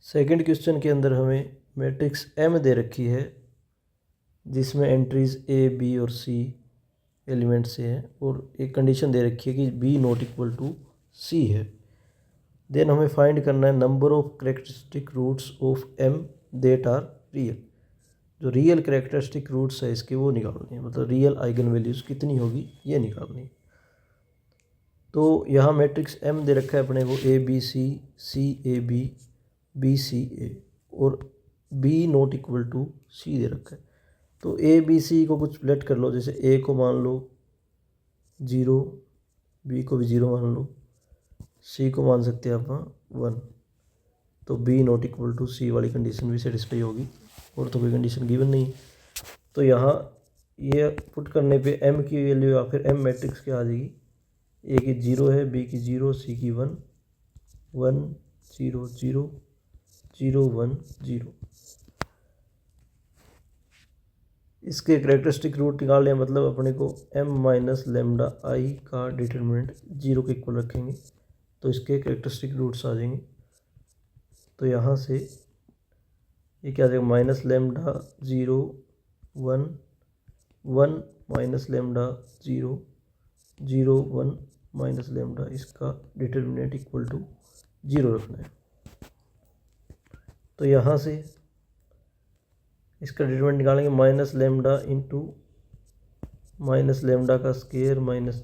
Second question के अंदर हमें मैट्रिक्स एम दे रखी है जिसमें एंट्रीज ए बी और सी एलिमेंट से हैं और एक कंडीशन दे रखी है कि B not equal to C है। देन हमें फाइंड करना है number of characteristic roots of M that are real. जो रियल करेक्टरिस्टिक रूट्स है इसके वो निकालनी है, मतलब रियल आइगन वैल्यूज़ कितनी होगी ये निकालनी है। तो यहाँ मैट्रिक्स एम दे रखा है अपने को A B C A B C ए और बी नॉट इक्वल टू सी दे रखा है। तो ए बी सी को कुछ प्लेट कर लो, जैसे ए को मान लो 0, बी को भी 0 मान लो, सी को मान सकते हैं आप 1। तो बी नॉट इक्वल टू सी वाली कंडीशन भी सेटिस्फाई होगी और तो कोई कंडीशन गिवन नहीं। तो यहाँ ये पुट करने पे एम की वैल्यू या फिर एम मैट्रिक्स क्या आ जाएगी, ए की 0 है, बी की 0, सी की 1 1 0 0 0 1 0। इसके करेक्टरिस्टिक रूट निकालने मतलब अपने को m माइनस लेमडा आई का डिटरमिनेंट 0 के इक्वल रखेंगे तो इसके करेक्टरिस्टिक रूट्स आ जाएंगे। तो यहाँ से ये क्या आ जाएगा, minus lambda 0 1 1 minus lambda 0 0 1 minus lambda, इसका डिटरमिनेंट इक्वल टू 0 रखना है। तो यहाँ से इसका डिटरमिनेंट निकालेंगे minus lambda into minus lambda का स्क्वायर माइनस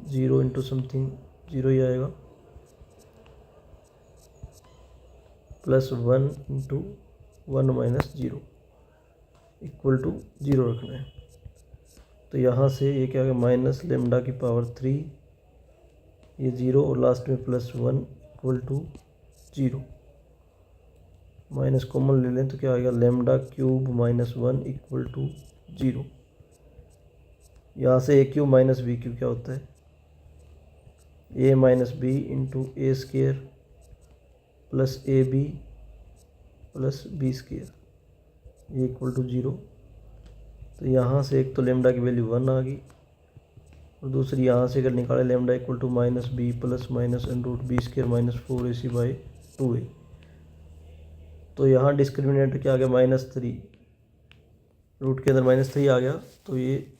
0 इंटू समथिंग 0 ही आएगा plus 1 into 1 minus 0 equal to 0 रखना है। तो यहाँ से ये क्या है, माइनस लेमडा की पावर 3 ये 0 और लास्ट में plus 1 equal to 0। Minus common ले लें तो क्या आएगा, lambda cube minus 1 equal to 0। यहाँ से A cube minus B cube क्या होता है, A minus B into A square plus A B plus B square ये इक्वल टू 0। तो यहाँ से एक तो लेमडा की वैल्यू 1 आ गई और दूसरी यहाँ से अगर निकाले lambda equal to minus B plus minus under root B square minus 4ac by 2a। तो यहाँ डिस्क्रिमिनेंट क्या आ गया, -3, रूट के अंदर -3 आ गया। तो ये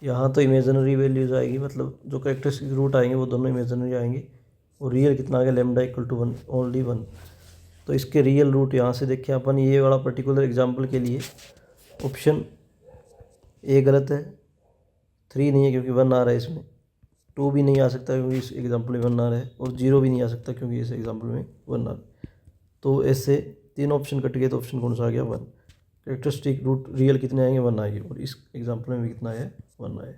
यहाँ तो इमेजनरी वैल्यूज आएगी, मतलब जो करेक्टरिस्टिक रूट आएंगे वो दोनों इमेजनरी आएंगे और रियल कितना आ गया, लेमडा इक्वल टू 1 ओनली 1। तो इसके रियल रूट यहाँ से देखें अपन, ये वाला पर्टिकुलर एग्जाम्पल के लिए ऑप्शन ए गलत है, 3 नहीं है क्योंकि 1 आ रहा है इसमें, 2 भी नहीं आ सकता क्योंकि इस एग्जाम्पल में 1 आ रहा है और 0 भी नहीं आ सकता क्योंकि इस एग्जाम्पल में 1 आ रहा है। तो ऐसे 3 ऑप्शन कट गए तो ऑप्शन कौन सा आ गया, 1। करेक्टरिस्टिक रूट रियल कितने आएंगे, 1 आएंगे और इस एग्जाम्पल में भी कितना है, 1 आए।